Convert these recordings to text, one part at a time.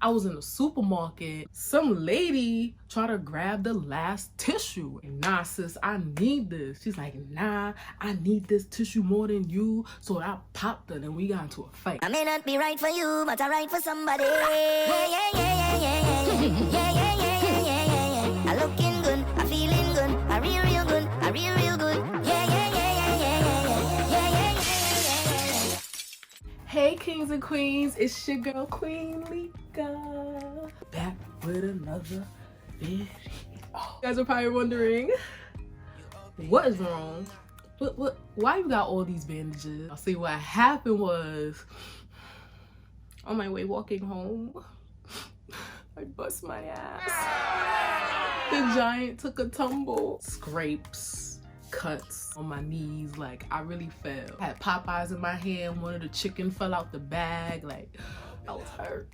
I was in the supermarket. Some lady tried to grab the last tissue. And nah, sis, I need this. She's like, nah, I need this tissue more than you. So I popped her and we got into a fight. I may not be right for you, but I'm right for somebody. Yeah, yeah, yeah, yeah, yeah, yeah, yeah, yeah, yeah, yeah, yeah. I looking good, I feeling good, I real good, I real good. Yeah, yeah, yeah, yeah, yeah, yeah, yeah, yeah, yeah, yeah. Hey kings and queens, it's your girl Queen Lika, back with another video. You guys are probably wondering, what is wrong? Why you got all these bandages? I'll see what happened was, on my way walking home, I bust my ass. The giant took a tumble. Scrapes, cuts on my knees, like I really fell. I had Popeyes in my hand, one of the chicken fell out the bag, like I was hurt.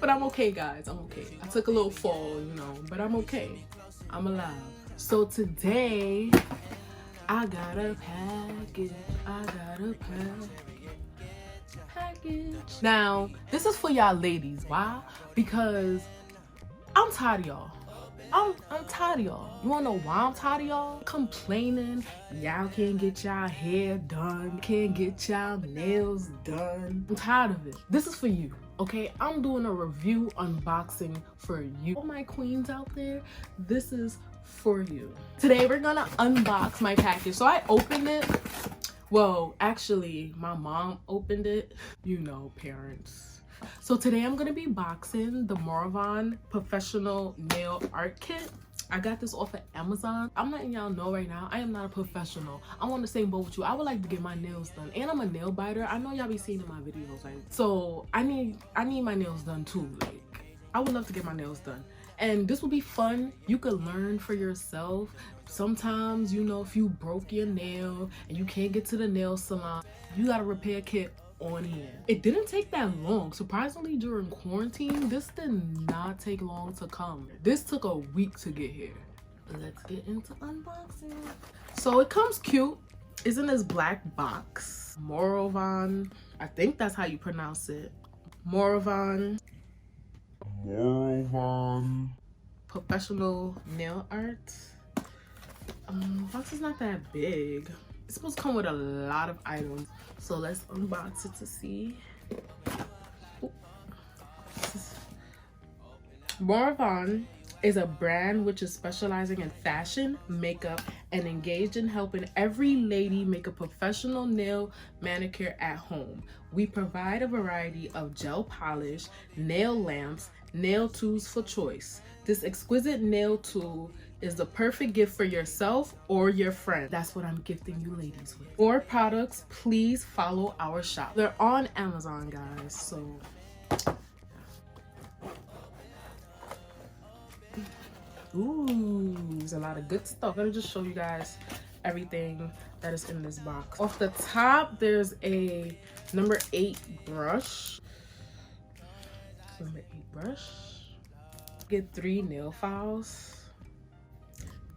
But I'm okay, guys, I'm okay. I took a little fall, you know, but I'm okay. I'm alive. So today, I got a package. Now, this is for y'all ladies. Why? Because I'm tired of y'all. I'm tired of y'all. You wanna know why I'm tired of y'all? Complaining y'all can't get y'all hair done, can't get y'all nails done. I'm tired of it. This is for you, okay? I'm doing a review unboxing for you. All my queens out there, this is for you. Today we're gonna unbox my package. So I opened it. Well, actually, my mom opened it. You know, parents. So today I'm gonna be boxing the Morovan Professional Nail Art Kit. I got this off of Amazon. I'm letting y'all know right now, I am not a professional. I'm on the same boat with you. I would like to get my nails done. And I'm a nail biter. I know y'all be seeing in my videos, right? So I need my nails done too. Like, I would love to get my nails done. And this will be fun. You could learn for yourself. Sometimes, you know, if you broke your nail and you can't get to the nail salon, you got a repair kit on hand. It didn't take that long. Surprisingly, during quarantine, this did not take long to come. This took a week to get here. Let's get into unboxing. So it comes cute. It's in this black box. Morovan, I think that's how you pronounce it. Morovan Professional Nail Art. Box is not that big. It's supposed to come with a lot of items. So let's unbox it to see. Morovan is a brand which is specializing in fashion, makeup, and engaged in helping every lady make a professional nail manicure at home. We provide a variety of gel polish, nail lamps, nail tools for choice. This exquisite nail tool is the perfect gift for yourself or your friend. That's what I'm gifting you ladies with. For products, please follow our shop. They're on Amazon, guys, so ooh, there's a lot of good stuff. Let me just show you guys everything that is in this box. Off the top, there's a number 8 brush. Number 8 brush. Get 3 nail files.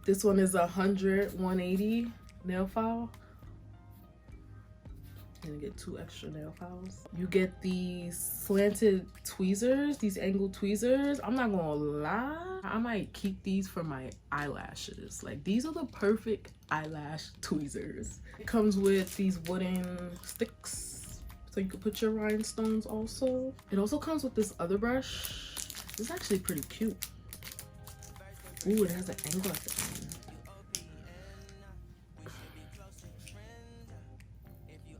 This one is 180 nail file. And you get 2 extra nail files. You get these slanted tweezers, these angled tweezers. I'm not gonna lie, I might keep these for my eyelashes. Like, these are the perfect eyelash tweezers. It comes with these wooden sticks, so you can put your rhinestones also. It also comes with this other brush. It's actually pretty cute. Ooh, it has an angle at the end.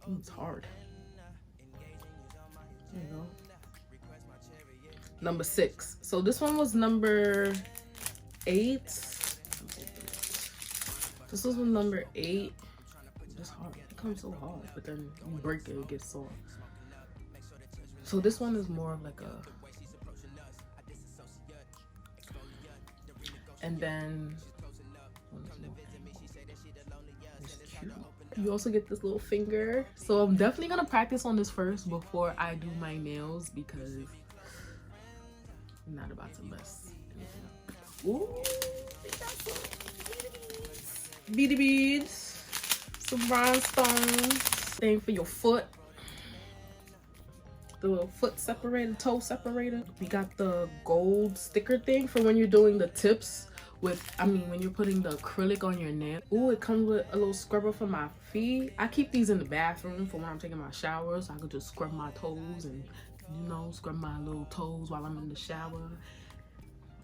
Ooh, it's hard. There you go. Number 6. So this one was number 8. This was number 8. It's hard. It comes so hard, but then you break it, it gets soft. So this one is more of like a. And then you also get this little finger. So I'm definitely gonna practice on this first before I do my nails because I'm not about to mess anything up. Ooh, we got some beady beads, some rhinestones, thing for your foot. the foot separator, toe separator. We got the gold sticker thing for when you're doing the tips with, when you're putting the acrylic on your nail. Ooh, it comes with a little scrubber for my feet. I keep these in the bathroom for when I'm taking my shower, so I could just scrub my toes and, you know, scrub my little toes while I'm in the shower.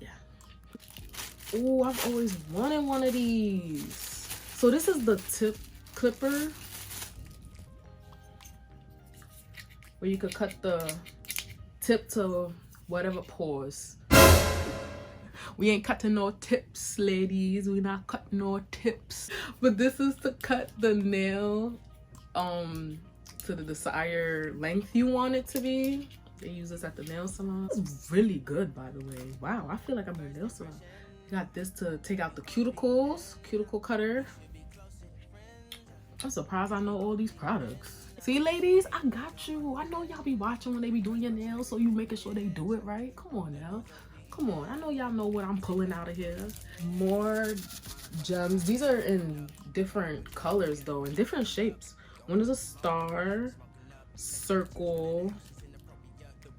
Yeah. Ooh, I've always wanted one of these. So this is the tip clipper, where you could cut the tip to whatever pores. We ain't cutting no tips, ladies. We not cutting no tips. But this is to cut the nail to the desired length you want it to be. They use this at the nail salon. It's really good, by the way. Wow, I feel like I'm in a nail salon. Got this to take out the cuticles, cuticle cutter. I'm surprised I know all these products. See, ladies, I got you. I know y'all be watching when they be doing your nails, so you making sure they do it right. Come on now. Come on. I know y'all know what I'm pulling out of here. More gems. These are in different colors, though, in different shapes. One is a star, circle.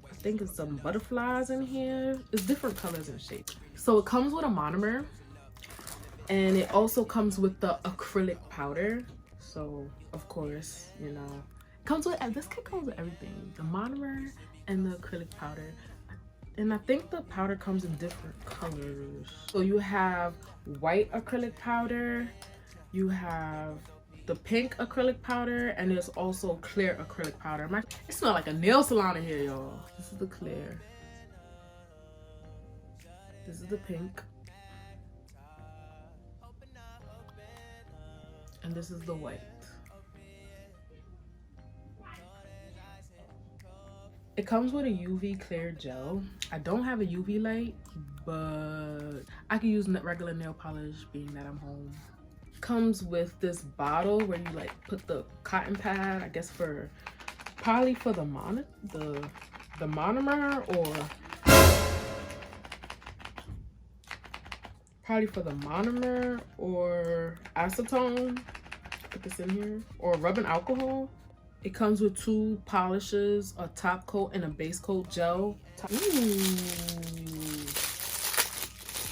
I think it's some butterflies in here. It's different colors and shapes. So it comes with a monomer, and it also comes with the acrylic powder. So of course, you know, it comes with, this kit comes with everything, the monomer and the acrylic powder. And I think the powder comes in different colors. So you have white acrylic powder, you have the pink acrylic powder, and there's also clear acrylic powder. It smells like a nail salon in here, y'all. This is the clear. This is the pink. And this is the white. It comes with a UV clear gel. I don't have a UV light, but I can use regular nail polish being that I'm home. Comes with this bottle where you like put the cotton pad, I guess for probably for the monomer, or probably for the monomer or acetone. Put this in here, or rubbing alcohol. It comes with 2 polishes, a top coat and a base coat gel. Ooh,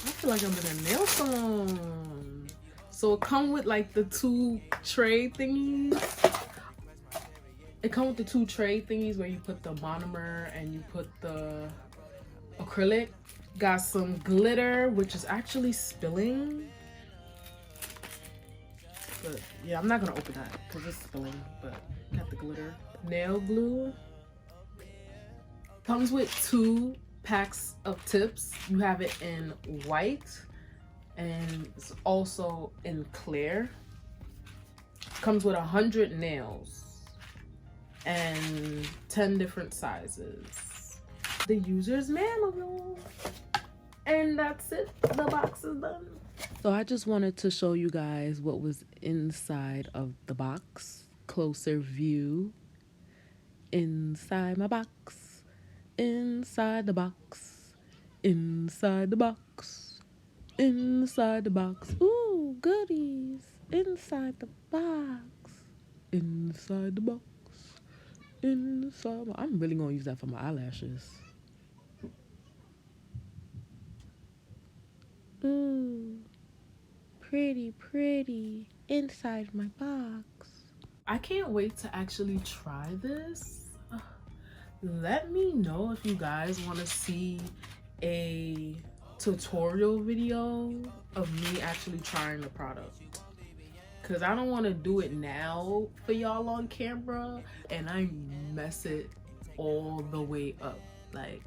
I feel like I'm in a nail salon. So it comes with like the 2 tray thingies. It comes with the 2 tray thingies where you put the monomer and you put the acrylic. Got some glitter, which is actually spilling. But yeah, I'm not gonna open that because it's spilling, but got the glitter. Nail glue. Comes with 2 packs of tips. You have it in white and it's also in clear. Comes with 100 nails and 10 different sizes. The user's manual. And that's it. The box is done. So I just wanted to show you guys what was inside of the box. Closer view. Inside my box. Inside the box. Inside the box. Inside the box. Ooh, goodies. Inside the box. Inside the box. Inside. I'm really gonna use that for my eyelashes. Ooh, pretty, pretty inside my box. I can't wait to actually try this. Let me know if you guys want to see a tutorial video of me actually trying the product, because I don't want to do it now for y'all on camera and I mess it all the way up. Like,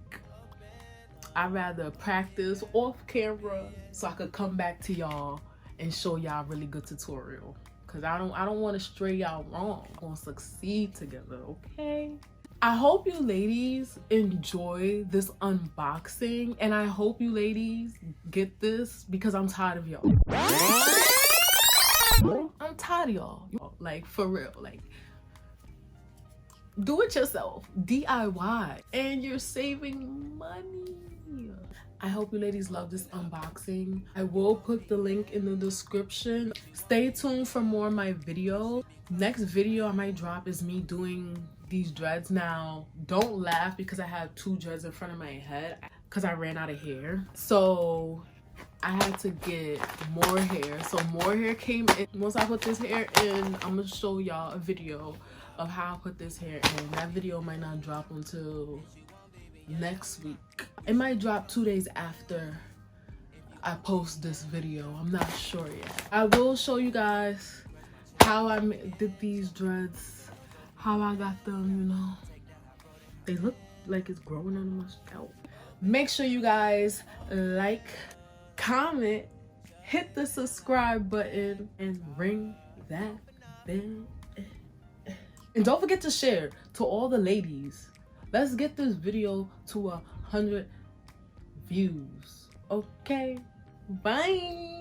I'd rather practice off camera so I could come back to y'all and show y'all a really good tutorial. Cause I don't want to stray y'all wrong. We're gonna succeed together, okay? I hope you ladies enjoy this unboxing, and I hope you ladies get this because I'm tired of y'all. I'm tired of y'all. Like, for real. Like, do it yourself. DIY. And you're saving money. I hope you ladies love this unboxing. I will put the link in the description. Stay tuned for more of my videos. Next video I might drop is me doing these dreads. Now, don't laugh because I have 2 dreads in front of my head because I ran out of hair. So I had to get more hair. So more hair came in. Once I put this hair in, I'm gonna show y'all a video of how I put this hair in. That video might not drop until next week. It might drop 2 days after I post this video. I'm not sure yet. I will show you guys how I did these dreads, how I got them, you know. They look like it's growing on my scalp. Make sure you guys like, comment, hit the subscribe button, and ring that bell. And don't forget to share to all the ladies. Let's get this video to 100 views. Okay, bye.